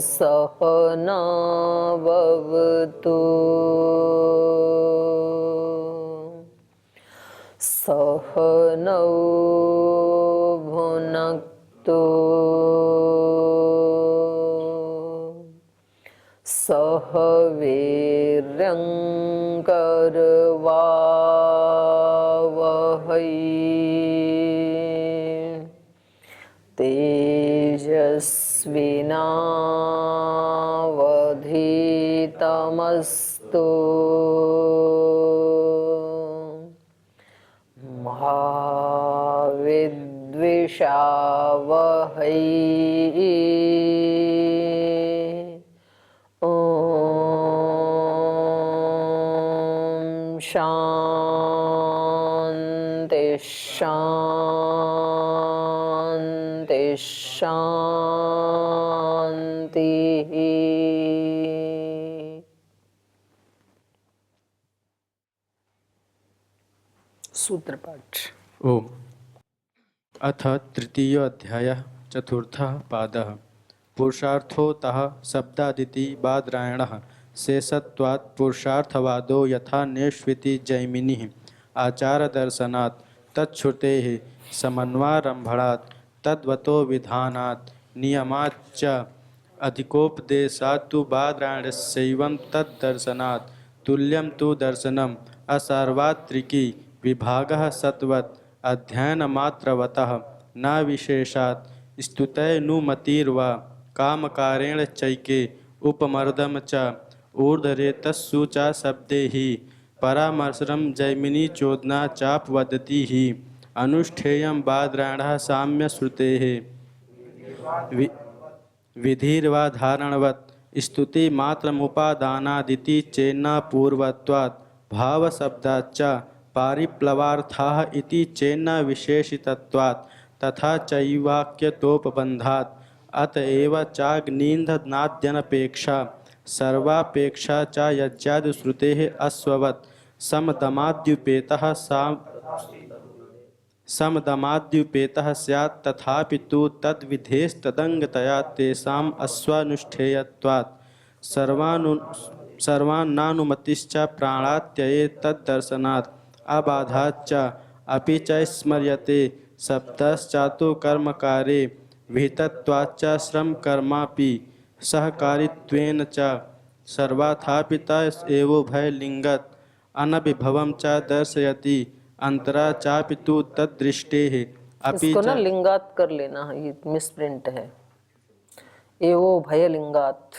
सहनाववतु सहनौ भुनक्तु सह वीर्यङ्करवावहै तेजस्विनावधीतमस्तु महाविद्विषावहै शांति शांति शांति। सूत्र पाठ। ओम। अथ तृतीय अध्याय चतुर्थः पादः। पुरुषार्थोतः शब्दादिति बादरायणः शेषत्वात् पुरुषार्थवादो यथा नेष्विति जैमिनिः आचारदर्शनात् तच्छ्रुतेः समन्वारम्भणात् तद्वतो विधानात् नियमाच्च अधिकोपदेशात् तु बादरायणस्यैवं तद्दर्शनात् तुल्यं तु दर्शनम् असार्वत्रिकी विभागः सत्वत् अध्ययनमात्रवतः न विशेषात् स्तुतैनुमतिर्वा कामकारेण चैके उपमर्दम च ऊर्ध्वरेतस्सु च शब्दे हि परामर्शं जैमिनी चोदना चापवदति हि अनुष्ठेयं बादरायणः साम्यश्रुतेः विधिर्वा धारणवत् स्तुतिमात्रमुपादानादिति चेन्न पूर्वत्वात् भावशब्दाच्च पारिप्लवार्थाः इति चेन्न विशेषितत्वात् तथा चैवाक्यतोपबन्धात् अतएव चाग्निन्धनाद्यनपेक्षा सर्वापेक्षा च यज्ञादिश्रुतेः अश्ववत् समदमाद्युपेतः स्यात् तथापि तु तद्विधेस्तदङ्गतया तेषाम् अश्वानुष्ठेयत्वात् सर्वान्नानुमतिश्च प्राणात्यये तद्दर्शनात् अबाधाच्च अपि च स्मर्यते शब्दश्चातु कर्मकारे विहितत्वाच्च श्रमकर्मापि सहकारित्वेन च सर्वाथापि त एवोभयलिङ्गत् अनभिभवं च दर्शयति अंतरा चापि तु तद्दृष्टेः अपि इसको ना लिंगात कर लेना है, ये मिसप्रिंट है। एवो भयलिंगात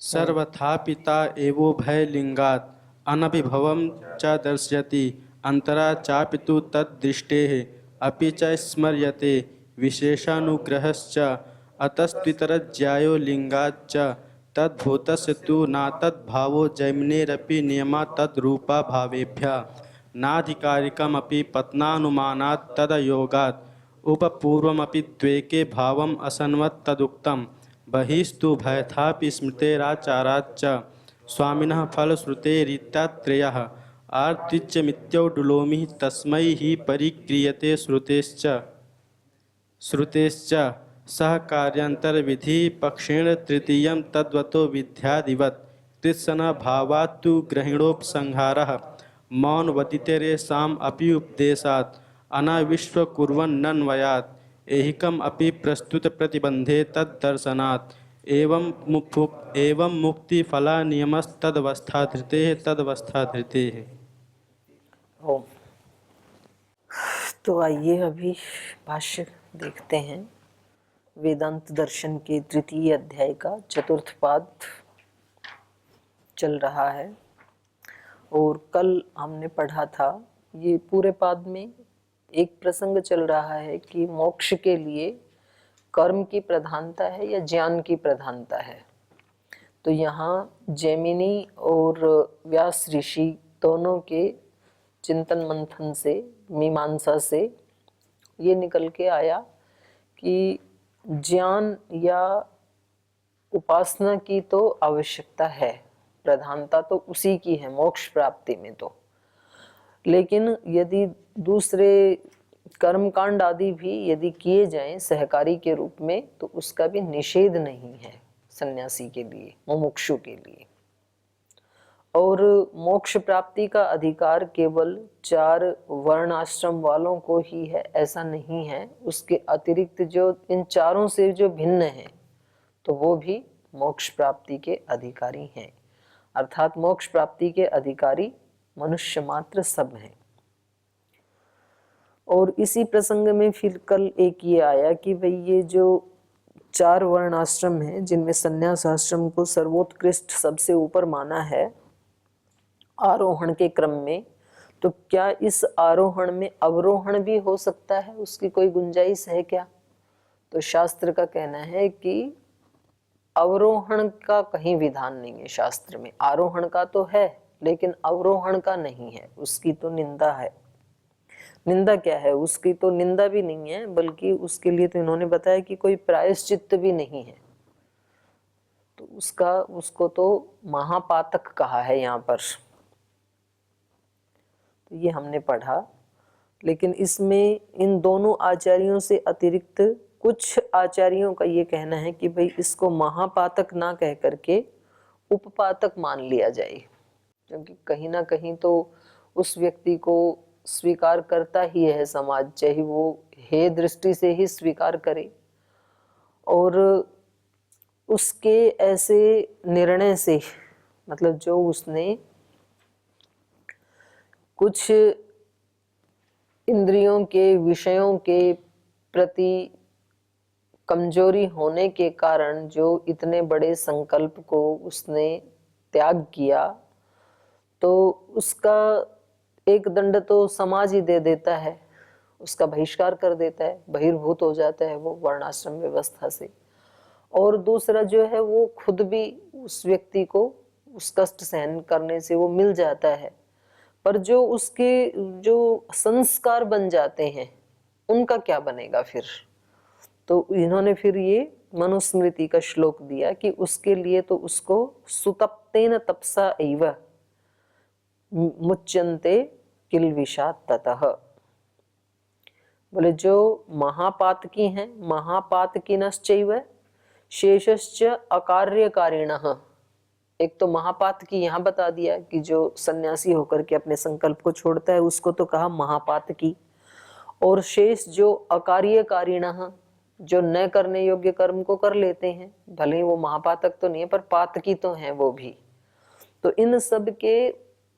सर्वथापि ता एवोभयलिङ्गात् अनभिभवं च दर्शयति अंतरा चापि तु तद्दृष्टेः अपि च स्मर्यते विशेषानुग्रहश्च अतस्त्वितरज्यायो लिङ्गाच्च तद्भूतस्य तु न तद्भावो जैमिनेरपि नियमा तद्रूपा भावेभ्यः नाधिकारिकमपि पत्नानुमानात् तदयोगात् उपपूर्वमपि द्वेके भावम् असन्वत् तदुक्तं बहिस्तु भयथापि स्मृतेराचाराच्च स्वामिनः फलश्रुतेरित्यात्रयः आर्तिच्यमित्यौडुलोमिः तस्मै हि परिक्रियते श्रुतेश्च सह कार्यान्तरविधिपक्षेण तृतीयं तद्वतो विद्यादिवत् कृत्स्नभावात्तु ग्रहिणोपसंहारः मौनवदितेरेषाम् अपि उपदेशात् अनाविष्वकुर्वन्नन्वयात् ऐहिकम् अपि प्रस्तुतप्रतिबन्धे तद्दर्शनात् एवं मुक्तिफलानियमस्तदवस्थाधृतेः ओम। तो आइए अभी भाष्य देखते हैं। वेदांत दर्शन के तृतीय अध्याय का चतुर्थ पाद चल रहा है और कल हमने पढ़ा था, ये पूरे पाद में एक प्रसंग चल रहा है कि मोक्ष के लिए कर्म की प्रधानता है या ज्ञान की प्रधानता है। तो यहाँ जैमिनी और व्यास ऋषि दोनों के चिंतन मंथन से, मीमांसा से ये निकल के आया कि ज्ञान या उपासना की तो आवश्यकता है, प्रधानता तो उसी की है मोक्ष प्राप्ति में तो, लेकिन यदि दूसरे कर्मकांड आदि भी यदि किए जाएं सहकारी के रूप में तो उसका भी निषेध नहीं है। सन्यासी के लिए, मुमुक्षु के लिए। और मोक्ष प्राप्ति का अधिकार केवल 4 वर्ण आश्रम वालों को ही है ऐसा नहीं है, उसके अतिरिक्त जो इन चारों से जो भिन्न है तो वो भी मोक्ष प्राप्ति के अधिकारी हैं। अर्थात मोक्ष प्राप्ति के अधिकारी मनुष्य मात्र सब हैं। और इसी प्रसंग में फिर कल एक ये आया कि भाई ये जो 4 वर्ण आश्रम हैं जिनमें संन्यास आश्रम को सर्वोत्कृष्ट सबसे ऊपर माना है आरोहण के क्रम में, तो क्या इस आरोहण में अवरोहण भी हो सकता है? उसकी कोई गुंजाइश है क्या? तो शास्त्र का कहना है कि अवरोहण का कहीं विधान नहीं है शास्त्र में। आरोहण का तो है लेकिन अवरोहण का नहीं है, उसकी तो निंदा है। निंदा क्या है? उसकी तो निंदा भी नहीं है, बल्कि उसके लिए तो इन्होंने बताया कि कोई प्रायश्चित्त भी नहीं है। तो उसको तो महापातक कहा है यहाँ पर। तो ये हमने पढ़ा। लेकिन इसमें इन दोनों आचार्यों से अतिरिक्त कुछ आचार्यों का ये कहना है कि भाई इसको महापातक ना कह करके उपपातक मान लिया जाए, क्योंकि कहीं ना कहीं तो उस व्यक्ति को स्वीकार करता ही है समाज, चाहे वो हे दृष्टि से ही स्वीकार करे। और उसके ऐसे निर्णय से, मतलब जो उसने कुछ इंद्रियों के विषयों के प्रति कमजोरी होने के कारण जो इतने बड़े संकल्प को उसने त्याग किया, तो उसका एक दंड तो समाज ही दे देता है, उसका बहिष्कार कर देता है, बहिर्भूत हो जाता है वो वर्णाश्रम व्यवस्था से। और दूसरा जो है वो खुद भी उस व्यक्ति को उस कष्ट सहन करने से वो मिल जाता है, पर जो उसके जो संस्कार बन जाते हैं उनका क्या बनेगा फिर? तो इन्होंने फिर ये मनुस्मृति का श्लोक दिया कि उसके लिए तो उसको सुतप्तेन तपसा एव मुच्यन्ते किल विषात् ततः। बोले जो महापातकी हैं, महापातकीनश्चैव शेषश्च अकार्यकारिणः। एक तो महापातकी यहाँ बता दिया कि जो सन्यासी होकर के अपने संकल्प को छोड़ता है उसको तो कहा महापातकी, और शेष जो अकार्यकारिणः, जो न करने योग्य कर्म को कर लेते हैं, भले ही वो महापातक तो नहीं है पर पातकी तो हैं वो भी। तो इन सब के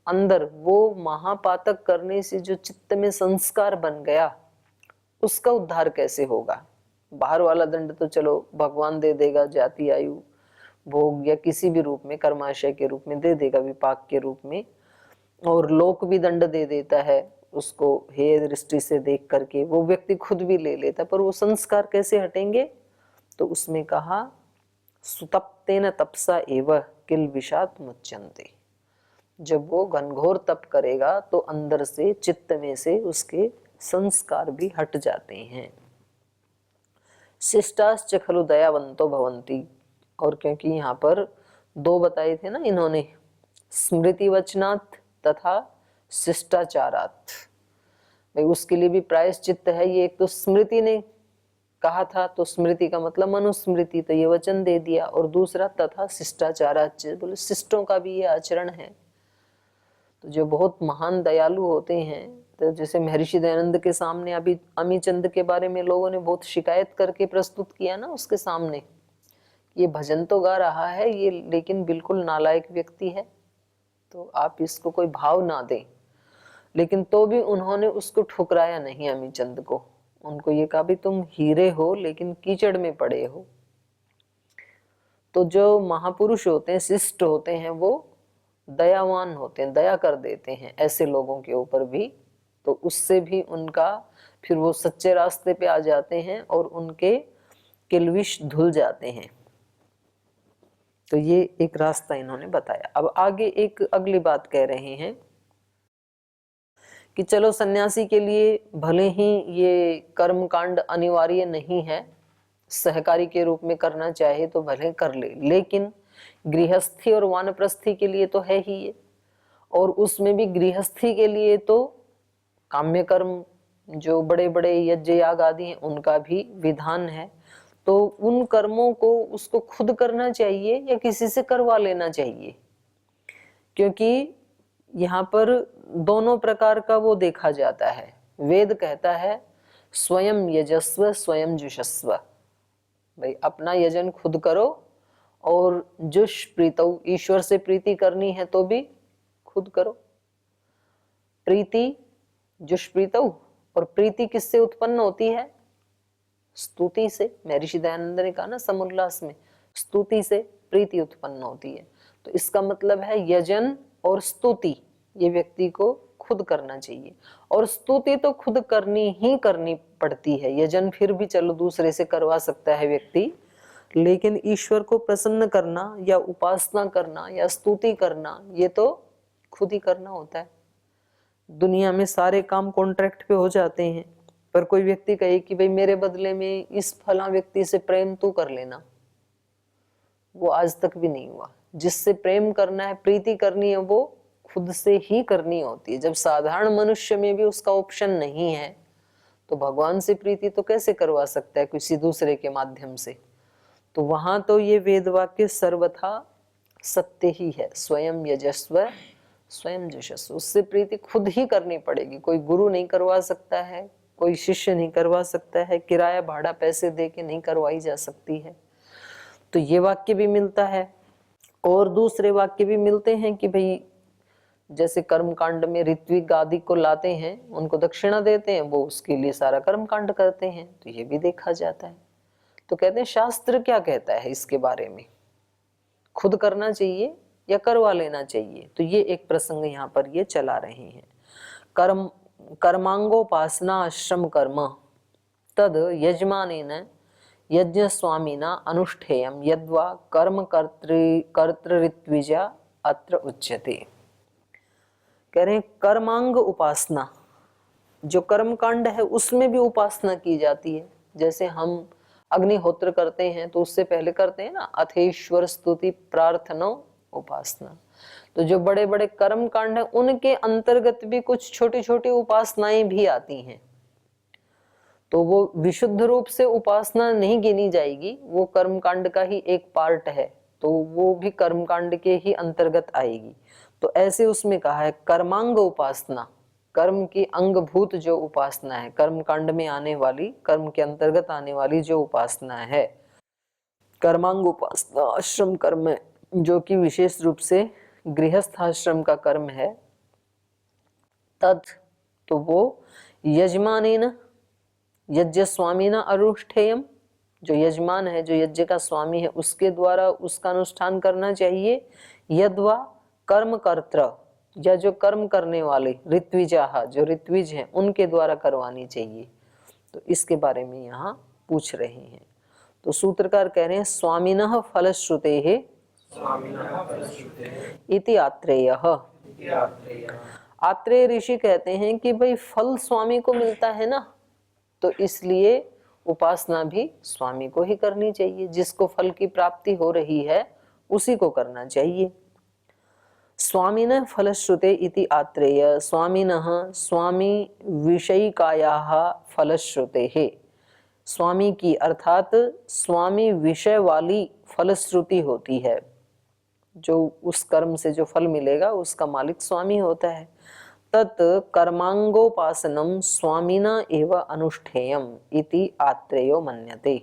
अंदर वो महापातक करने से जो चित्त में संस्कार बन गया उसका उद्धार कैसे होगा? बाहर वाला दंड तो चलो भगवान दे देगा, जाति आयु भोग या किसी भी रूप में कर्माशय के रूप में दे देगा, विपाक के रूप में, और लोक भी दंड दे देता है उसको हे दृष्टि से देख करके, वो व्यक्ति खुद भी ले लेता, पर वो संस्कार कैसे हटेंगे? तो उसमें कहा सुतप्तेन तपसा एव किल विषात् मुच्यन्ते। जब वो घनघोर तप करेगा तो अंदर से चित्त में से उसके संस्कार भी हट जाते हैं। शिष्टाश्च खलु दयावंतो भवन्ति। और क्योंकि यहाँ पर 2 बताए थे ना इन्होंने, स्मृति वचनात् तथा शिष्टाचारात्, भाई उसके लिए भी प्रायश्चित्त है। ये एक तो स्मृति ने कहा था, तो स्मृति का मतलब मनुस्मृति, तो ये वचन दे दिया, और दूसरा तथा शिष्टाचाराच, बोले शिष्टों का भी ये आचरण है। तो जो बहुत महान दयालु होते हैं, तो जैसे महर्षि दयानंद के सामने अभी अमीचंद के बारे में लोगों ने बहुत शिकायत करके प्रस्तुत किया ना उसके सामने, ये भजन तो गा रहा है ये, लेकिन बिल्कुल नालायक व्यक्ति है, तो आप इसको कोई भाव ना दें। लेकिन तो भी उन्होंने उसको ठुकराया नहीं अमीचंद को। उनको ये कहा भी तुम हीरे हो लेकिन कीचड़ में पड़े हो। तो जो महापुरुष होते हैं, शिष्ट होते हैं, वो दयावान होते हैं, दया कर देते हैं ऐसे लोगों के ऊपर भी। तो उससे भी उनका फिर वो सच्चे रास्ते पे आ जाते हैं और उनके किल्विश धुल जाते हैं। तो ये एक रास्ता इन्होंने बताया। अब आगे एक अगली बात कह रहे हैं कि चलो सन्यासी के लिए भले ही ये कर्म कांड अनिवार्य नहीं है, सहकारी के रूप में करना चाहे तो भले कर ले, लेकिन गृहस्थी और वानप्रस्थी के लिए तो है ही ये। और उसमें भी गृहस्थी के लिए तो काम्य कर्म जो बड़े बड़े यज्ञ याग आदि हैं उनका भी विधान है। तो उन कर्मों को उसको खुद करना चाहिए या किसी से करवा लेना चाहिए, क्योंकि यहाँ पर दोनों प्रकार का वो देखा जाता है। वेद कहता है स्वयं यजस्व स्वयं जुषस्व, भाई अपना यजन खुद करो, और जुष प्रीतौ, ईश्वर से प्रीति करनी है तो भी खुद करो। प्रीति जुष प्रीतौ, और प्रीति किससे उत्पन्न होती है? स्तुति से। महर्षि दयानंद ने कहा ना समुल्लास में, स्तुति से प्रीति उत्पन्न होती है। तो इसका मतलब है यजन और स्तुति ये व्यक्ति को खुद करना चाहिए, और स्तुति तो खुद करनी ही करनी पड़ती है। यजन फिर भी चलो दूसरे से करवा सकता है व्यक्ति, लेकिन ईश्वर को प्रसन्न करना या उपासना करना या स्तुति करना ये तो खुद ही करना होता है। दुनिया में सारे काम कॉन्ट्रैक्ट पे हो जाते हैं, पर कोई व्यक्ति कहे कि भाई मेरे बदले में इस फला व्यक्ति से प्रेम तू कर लेना, वो आज तक भी नहीं हुआ। जिससे प्रेम करना है, प्रीति करनी है, वो खुद से ही करनी होती है। जब साधारण मनुष्य में भी उसका ऑप्शन नहीं है, तो भगवान से प्रीति तो कैसे करवा सकता है किसी दूसरे के माध्यम से? तो वहां तो ये वेद वाक्य सर्वथा सत्य ही है। स्वयं यजस्व स्वयं जुषस्व, उससे प्रीति खुद ही करनी पड़ेगी। कोई गुरु नहीं करवा सकता है, कोई शिष्य नहीं करवा सकता है, किराया भाड़ा पैसे दे के नहीं करवाई जा सकती है। तो ये वाक्य भी मिलता है, और दूसरे वाक्य भी मिलते हैं कि भाई जैसे कर्म कांड में ऋत्विक आदि को लाते हैं, उनको दक्षिणा देते हैं, वो उसके लिए सारा कर्म कांड करते हैं, तो ये भी देखा जाता है। तो कहते हैं शास्त्र क्या कहता है इसके बारे में, खुद करना चाहिए या करवा लेना चाहिए? तो ये एक प्रसंग यहाँ पर ये चला रहे हैं। कर्मांगोपासना आश्रम कर्म तद यजमानेन यज्ञ स्वामिना अनुष्ठेयम यद्वा कर्म कर्तृत्विजा अत्र उच्यते। कह रहे हैं कर्मांग उपासना, जो कर्म कांड है उसमें भी उपासना की जाती है। जैसे हम अग्निहोत्र करते हैं तो उससे पहले करते हैं ना अथेश्वर स्तुति प्रार्थना उपासना। तो जो बड़े बड़े कर्म कांड है उनके अंतर्गत भी कुछ छोटी छोटी उपासनाएं भी आती हैं। तो वो विशुद्ध रूप से उपासना नहीं गिनी जाएगी, वो कर्म कांड का ही एक पार्ट है, तो वो भी कर्म कांड के ही अंतर्गत आएगी। तो ऐसे उसमें कहा है कर्मांग उपासना, कर्म की अंगभूत जो उपासना है, कर्म कांड में आने वाली, कर्म के अंतर्गत आने वाली जो उपासना है, कर्मांग उपासना आश्रम कर्म है, जो कि विशेष रूप से गृहस्थ आश्रम का कर्म है। तद, तो वो यजमानेन यज्ञ स्वामीना अनुष्ठेयम, जो यजमान है, जो यज्ञ का स्वामी है, उसके द्वारा उसका अनुष्ठान करना चाहिए। यद्वा कर्म कर्त्र, या जो कर्म करने वाले ऋत्विजाह, जो ऋत्विज हैं, उनके द्वारा करवानी चाहिए। तो इसके बारे में यहाँ पूछ रहे हैं। तो सूत्रकार कह रहे हैं स्वामिनः फलश्रुतेः इति आत्रेयः। आत्रेय ऋषि कहते हैं कि भाई फल स्वामी को मिलता है ना, तो इसलिए उपासना भी स्वामी को ही करनी चाहिए। जिसको फल की प्राप्ति हो रही है उसी को करना चाहिए। स्वामिनः फलश्रुते इति आत्रेय। स्वामिनः स्वामी विषयिकायाः फलश्रुतेः, स्वामी की अर्थात स्वामी विषय वाली फलश्रुति होती है। जो उस कर्म से जो फल मिलेगा उसका मालिक स्वामी होता है। तत् कर्मांगोपासनम स्वामिना एव अनुष्ठेयम इति आत्रेयो मन्यते।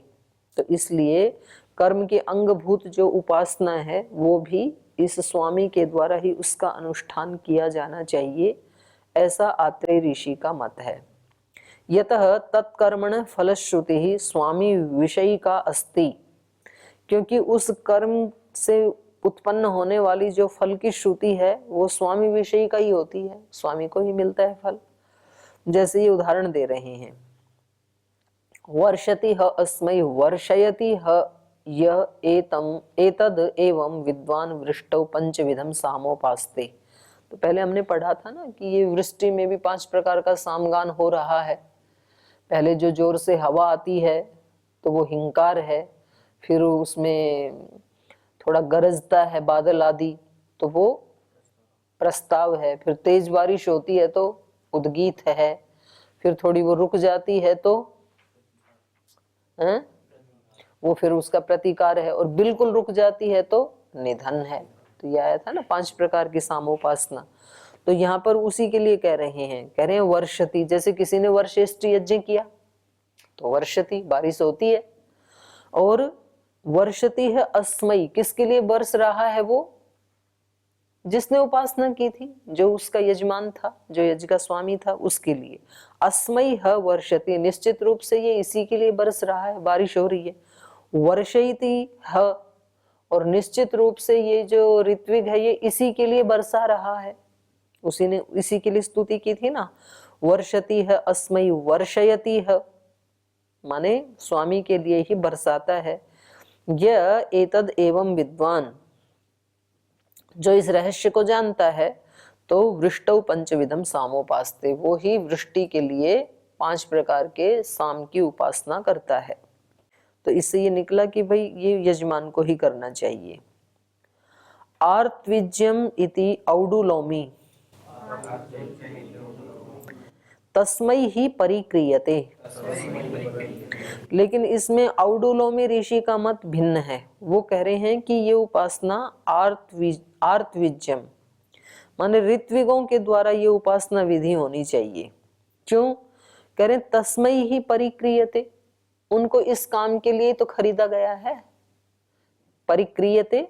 तो इसलिए कर्म के अंगभूत जो उपासना है वो भी इस स्वामी के द्वारा ही उसका अनुष्ठान किया जाना चाहिए, ऐसा आत्रेय ऋषि का मत है। यतः तत्कर्मण फलश्रुति ही स्वामी विषयी का अस्ति, क्योंकि उस कर्म से उत्पन्न होने वाली जो फल की श्रुति है वो स्वामी विषयी का ही होती है, स्वामी को ही मिलता है फल। जैसे ये उदाहरण दे रहे हैं, वर्षति ह अस्मै वर्षयति ह यह एतद एवं विद्वान वृष्टौ पंचविधम सामोपास्ते। तो पहले हमने पढ़ा था ना कि ये वृष्टि में भी 5 प्रकार का सामगान हो रहा है। पहले जो जोर से हवा आती है तो वो हिंकार है, फिर उसमें थोड़ा गरजता है बादल आदि तो वो प्रस्ताव है, फिर तेज बारिश होती है तो उद्गीत है, फिर थोड़ी वो रुक जाती है तो वो फिर उसका प्रतिकार है, और बिल्कुल रुक जाती है तो निधन है। तो ये आया था ना 5 प्रकार की सामोपासना। तो यहाँ पर उसी के लिए कह रहे हैं, कह रहे हैं वर्षति, जैसे किसी ने वर्षेष्टि यज्ञ किया तो वर्षति बारिश होती है, और वर्षति है अस्मयी, किसके लिए बरस रहा है? वो जिसने उपासना की थी, जो उसका यजमान था, जो यज्ञ का स्वामी था, उसके लिए। अस्मयी है वर्षति, निश्चित रूप से ये इसी के लिए बरस रहा है, बारिश हो रही है। वर्षयति है, और निश्चित रूप से ये जो ऋत्विक है ये इसी के लिए बरसा रहा है, उसी ने इसी के लिए स्तुति की थी ना। वर्षति है अस्मयी वर्षयति है, माने स्वामी के लिए ही बरसाता है। यह एतद एवं विद्वान, जो इस रहस्य को जानता है, तो वृष्टौ पंचविधम सामोपास्ते, वो ही वृष्टि के लिए 5 प्रकार के साम की उपासना करता है। तो इससे ये निकला कि भाई ये यजमान को ही करना चाहिए। आर्तविज्यम इति औडुलोमी तस्मै ही परिक्रियते, लेकिन इसमें औडुलोमी ऋषि का मत भिन्न है। वो कह रहे हैं कि ये उपासना आर्तविज्यम माने ऋत्विकों के द्वारा ये उपासना विधि होनी चाहिए। क्यों कह रहे? तस्मै ही परिक्रियते, उनको इस काम के लिए तो खरीदा गया है। परिक्रियते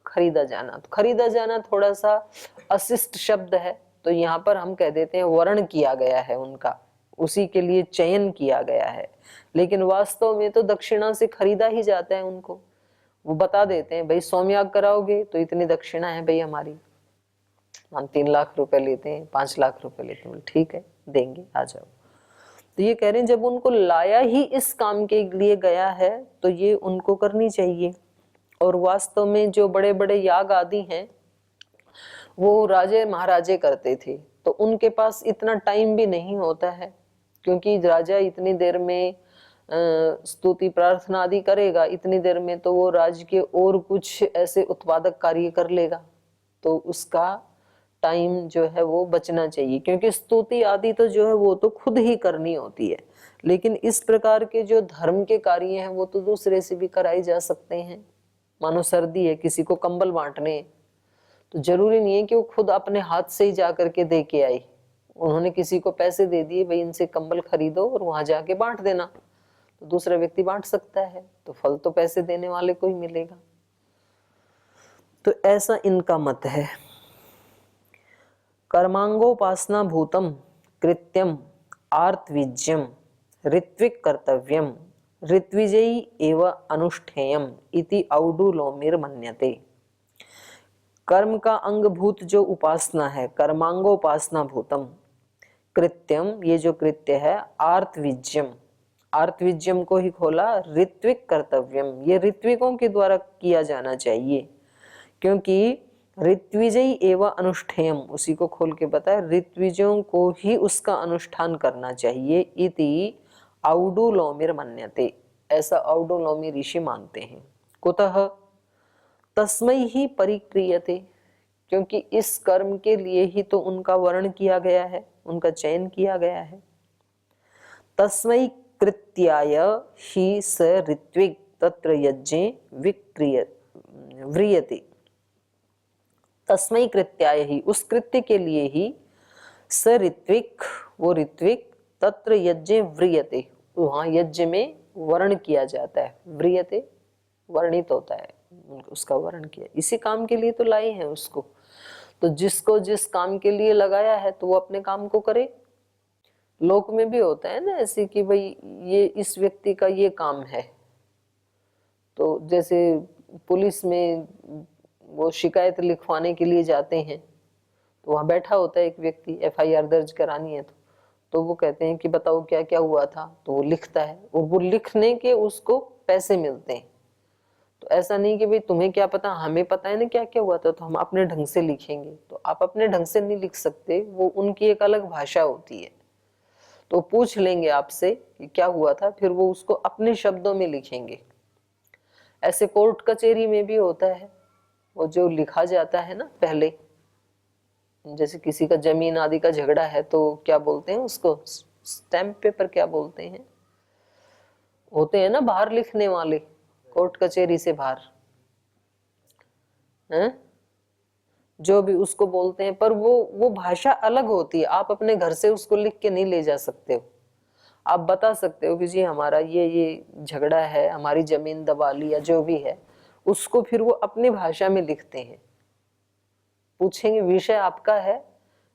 खरीदा जाना, तो खरीदा जाना थोड़ा सा अशिष्ट शब्द है, तो यहाँ पर हम कह देते हैं वर्ण किया गया है उनका, उसी के लिए चयन किया गया है। लेकिन वास्तव में तो दक्षिणा से खरीदा ही जाता है उनको। वो बता देते हैं भाई सोमयाग कराओगे तो इतनी दक्षिणा है भाई हमारी, हम 3 लाख रुपए लेते हैं, 5 लाख रुपए लेते हैं, ठीक है देंगे, आ जाओ। तो ये कह रहे हैं जब उनको लाया ही इस काम के लिए गया है तो ये उनको करनी चाहिए। और वास्तव में जो बड़े बड़े याग आदि हैं वो राजे महाराजे करते थे, तो उनके पास इतना टाइम भी नहीं होता है, क्योंकि राजा इतनी देर में स्तुति प्रार्थना आदि करेगा, इतनी देर में तो वो राज्य के और कुछ ऐसे उत्पादक कार्य कर लेगा, तो उसका टाइम जो है वो बचना चाहिए। क्योंकि स्तुति आदि तो जो है वो तो खुद ही करनी होती है, लेकिन इस प्रकार के जो धर्म के कार्य हैं वो तो दूसरे से भी कराए जा सकते हैं। मानो सर्दी है, किसी को कंबल बांटने, तो जरूरी नहीं है कि वो खुद अपने हाथ से ही जा करके दे के आई। उन्होंने किसी को पैसे दे दिए, भाई इनसे कंबल खरीदो और वहां जाके बांट देना, तो दूसरा व्यक्ति बांट सकता है, तो फल तो पैसे देने वाले को ही मिलेगा। तो ऐसा इनका मत है। कर्मांगोपासना भूतम कृत्यम आर्तविज्यम ऋत्विक कर्तव्यम ऋत्विजयी एव अनुष्ठेयम इति औडुलोमिर मन्यते। कर्म का अंगभूत जो उपासना है, कर्मांगोपासना भूतम कृत्यम, ये जो कृत्य है, आर्तविज्यम, आर्तविज्यम को ही खोला, ऋत्विक कर्तव्यम, ये ऋत्विकों के द्वारा किया जाना चाहिए। क्योंकि ऋत्विजयी एवं अनुष्ठेयम, उसी को खोल के बताया, ऋत्विजों को ही उसका अनुष्ठान करना चाहिए। इति औडुलोमिर मन्यते, ऐसा औडुलोमी ऋषि मानते हैं। कुतः तस्मै ही परिक्रियते, क्योंकि इस कर्म के लिए ही तो उनका वर्ण किया गया है, उनका चयन किया गया है। तस्मै कृत्याय ही स ऋत्विक तत्र यज्ञे व्रियते। तस्मै कृत्याय ही, उस कृत्य के लिए ही, स ऋत्विक, वो ऋत्विक, तत्र यज्ञे व्रियते, वहां यज्ञ में वर्ण किया जाता है। व्रियते वर्णित होता है, उसका वर्ण किया, इसी काम के लिए तो लाए हैं उसको। तो जिसको जिस काम के लिए लगाया है तो वो अपने काम को करे। लोक में भी होता है ना ऐसे कि भाई ये इस व्यक्ति का ये काम है, तो जैसे पुलिस में वो शिकायत लिखवाने के लिए जाते हैं, तो वहां बैठा होता है एक व्यक्ति, FIR दर्ज करानी है तो वो कहते हैं कि बताओ क्या क्या हुआ था, तो वो लिखता है, और वो लिखने के उसको पैसे मिलते हैं। तो ऐसा नहीं कि भाई तुम्हें क्या पता, हमें पता है ना क्या क्या हुआ था, तो हम अपने ढंग से लिखेंगे। तो आप अपने ढंग से नहीं लिख सकते, वो उनकी एक अलग भाषा होती है। तो पूछ लेंगे आपसे कि क्या हुआ था, फिर वो उसको अपने शब्दों में लिखेंगे। ऐसे कोर्ट कचहरी में भी होता है, वो जो लिखा जाता है ना पहले, जैसे किसी का जमीन आदि का झगड़ा है तो क्या बोलते हैं उसको, स्टैम्प पेपर क्या बोलते हैं, होते हैं ना बाहर लिखने वाले, कोर्ट कचहरी से बाहर, हैं? जो भी उसको बोलते हैं, पर वो भाषा अलग होती है। आप अपने घर से उसको लिख के नहीं ले जा सकते हो। आप बता सकते हो कि जी हमारा ये झगड़ा है, हमारी जमीन दबा ली या जो भी है, उसको फिर वो अपनी भाषा में लिखते हैं। पूछेंगे विषय आपका है,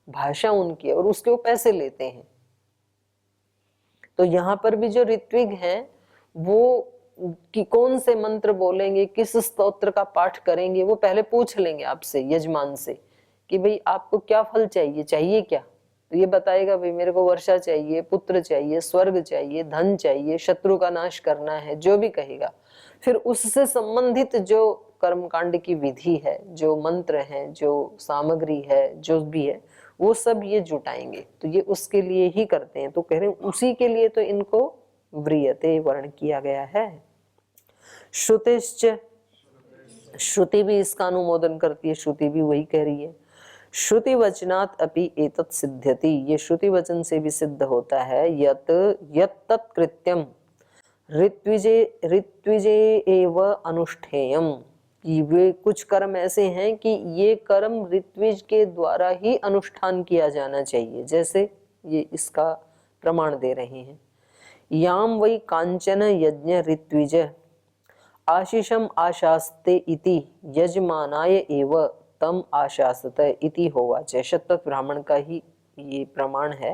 भाषा उनकी है, और उसके वो पैसे लेते हैं। तो यहाँ पर भी जो ऋत्विक हैं वो कि कौन से मंत्र बोलेंगे, किस स्तोत्र का पाठ करेंगे, वो पहले पूछ लेंगे आपसे, यजमान से, कि भाई आपको क्या फल चाहिए, चाहिए क्या? तो ये बताएगा भाई मेरे को वर्षा चाहिए, पुत्र चाहिए, स्वर्ग चाहिए, धन चाहिए, शत्रु का नाश करना है, जो भी कहेगा। फिर उससे संबंधित जो कर्मकांड की विधि है, जो मंत्र हैं, जो सामग्री है, जो भी है, वो सब ये जुटाएंगे। तो ये उसके लिए ही करते हैं। तो कह रहे हैं उसी के लिए तो इनको व्रियते वर्ण किया गया है। श्रुतिश्च, श्रुति भी इसका अनुमोदन करती है। श्रुति भी वही कह रही है, श्रुति वचनात् अपि एतत् सिद्ध्यति, ये श्रुति वचन से भी सिद्ध होता है। यत् यत् कृत्यम ऋत्विजे एव अनुष्ठेयम, कि वे कुछ कर्म ऐसे हैं कि ये कर्म ऋत्विज के द्वारा ही अनुष्ठान किया जाना चाहिए। जैसे ये इसका प्रमाण दे रहे हैं, याम वै कांचन यज्ञ ऋत्विज आशीषम आशास्ते इति यजमानाय एव तम आशासत इति होवाच। शतपथ ब्राह्मण का ही ये प्रमाण है।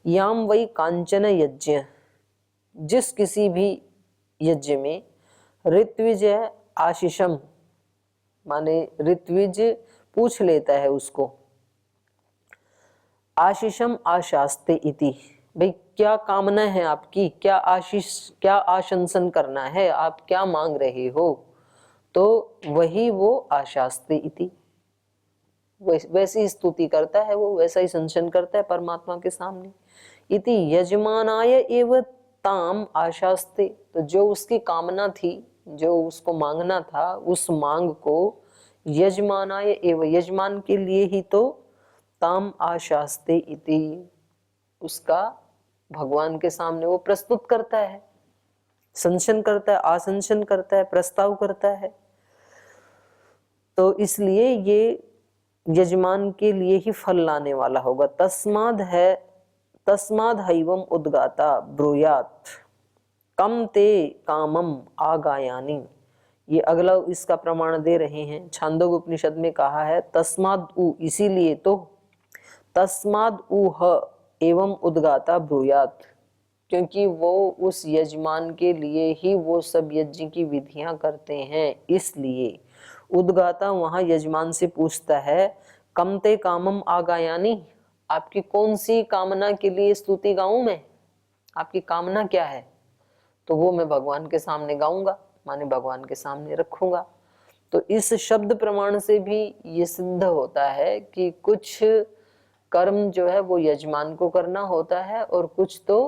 याम वै कांचन यज्ञ, जिस किसी भी यज्ञ में ऋत्विज आशीषम, माने ऋत्विज पूछ लेता है उसको, आशीषम आशास्ते इति, भाई क्या कामना है आपकी, क्या आशीष, क्या आशंसन करना है, आप क्या मांग रहे हो, तो वही वो आशास्ते इति, वैसी स्तुति करता है, वो वैसा ही संशन करता है परमात्मा के सामने। इति यजमानाय एव ताम आशास्ते, तो जो उसकी कामना थी, जो उसको मांगना था, उस मांग को यजमानाय एव, यजमान के लिए ही तो ताम आशास्ते इति, उसका भगवान के सामने वो प्रस्तुत करता है, संशन करता है, आसंशन करता है, प्रस्ताव करता है। तो इसलिए ये यजमान के लिए ही फल लाने वाला होगा। तस्माद हैवम उद्गाता ब्रूयात कम ते कामम आगायानी, ये अगला इसका प्रमाण दे रहे हैं। छांदोग्य उपनिषद में कहा है तस्माद उ, इसीलिए तो, तस्माद उह एवं उद्गाता ब्रूयात, क्योंकि वो उस यजमान के लिए ही वो सब यज्ञ की विधियां करते हैं। इसलिए उद्गाता वहां यजमान से पूछता है, कमते कामम आगायानी, आपकी कौन सी कामना के लिए स्तुति गाऊं मैं, आपकी कामना क्या है? तो वो मैं भगवान के सामने गाऊंगा, माने भगवान के सामने रखूंगा। तो इस शब्द प्रमाण से भी ये सिद्ध होता है कि कुछ कर्म जो है वो यजमान को करना होता है और कुछ तो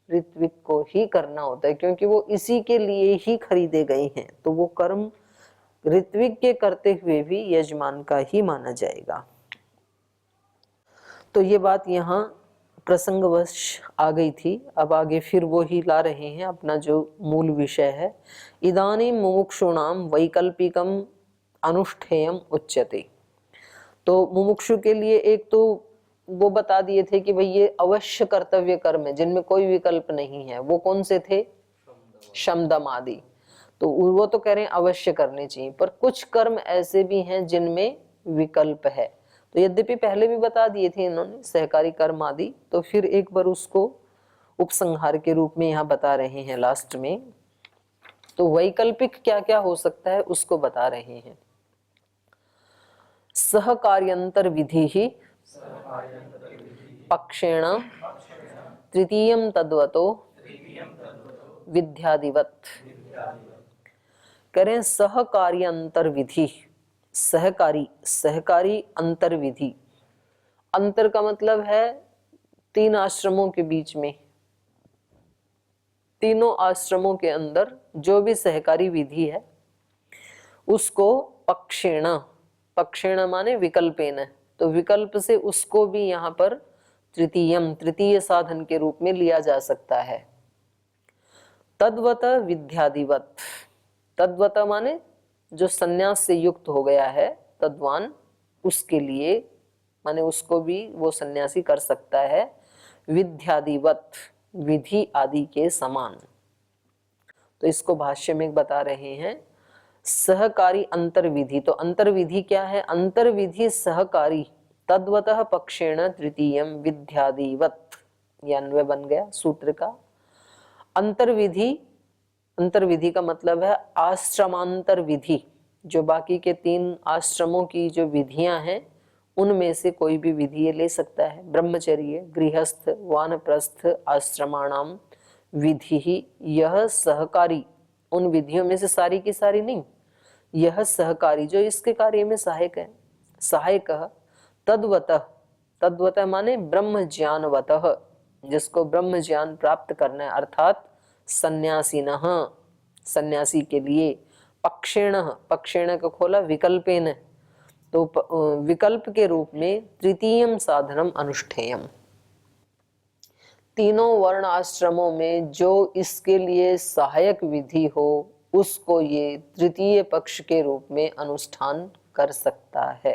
ऋत्विक को ही करना होता है, क्योंकि वो इसी के लिए ही खरीदे गए हैं। तो वो कर्म ऋत्विक के करते हुए भी यजमान का ही माना जाएगा। तो ये बात यहाँ प्रसंगवश आ गई थी। अब आगे फिर वो ही ला रहे हैं अपना जो मूल विषय है। इदानीं मुमुक्षुणाम वैकल्पिकम अनुष्ठेयम उच्यते। तो मुमुक्षु के लिए एक तो वो बता दिए थे कि भाई ये अवश्य कर्तव्य कर्म है जिनमें कोई विकल्प नहीं है। वो कौन से थे? शम दम आदि। तो वो तो कह रहे हैं अवश्य करने चाहिए, पर कुछ कर्म ऐसे भी हैं जिनमें विकल्प है। तो यद्यपि पहले भी बता दिए थे इन्होंने सहकारी कर्म आदि, तो फिर एक बार उसको उपसंहार के रूप में यहाँ बता रहे हैं लास्ट में। तो वैकल्पिक क्या क्या हो सकता है उसको बता रहे हैं। सहकार्यंतर विधि ही पक्षेण तृतीयम तद्वतो विद्यादिवत। करें सहकार्य अंतर विधि, सहकारी, सहकारी अंतर विधि। अंतर का मतलब है तीन आश्रमों के बीच में, तीनों आश्रमों के अंदर जो भी सहकारी विधि है उसको पक्षेण, पक्षेण माने विकल्पेन, तो विकल्प से उसको भी यहाँ पर तृतीयम, तृतीय साधन के रूप में लिया जा सकता है। तद्वत विद्यादिवत, तद्वत माने जो संन्यास से युक्त हो गया है, तद्वान उसके लिए माने उसको भी वो सन्यासी कर सकता है, विद्यादिवत विधि आदि के समान। तो इसको भाष्य में बता रहे हैं सहकारी अंतर्विधि। तो अंतर्विधि क्या है? अंतर्विधि सहकारी तद्वतः पक्षेण तृतीयम विद्यादिवत, यह अन्वय बन गया सूत्र का। अंतर्विधि, अंतर्विधि का मतलब है आश्रमांतर विधि, जो बाकी के 3 आश्रमों की जो विधियां हैं उनमें से कोई भी विधि ले सकता है। ब्रह्मचर्य, गृहस्थ, वानप्रस्थ आश्रमाणाम विधि ही यह सहकारी, उन विधियों में से सारी की सारी नहीं, यह सहकारी जो इसके कार्य में सहायक है। सहायक तद्वतः, तद्वतः माने ब्रह्म ज्ञानवतः, जिसको ब्रह्म ज्ञान प्राप्त करना है, अर्थात सन्यासिनः, सन्यासी के लिए। पक्षेण, पक्षेण का खोला विकल्पेन, तो विकल्प के रूप में तृतीयम साधनम अनुष्ठेयम, तीनों वर्ण आश्रमों में जो इसके लिए सहायक विधि हो उसको ये तृतीय पक्ष के रूप में अनुष्ठान कर सकता है।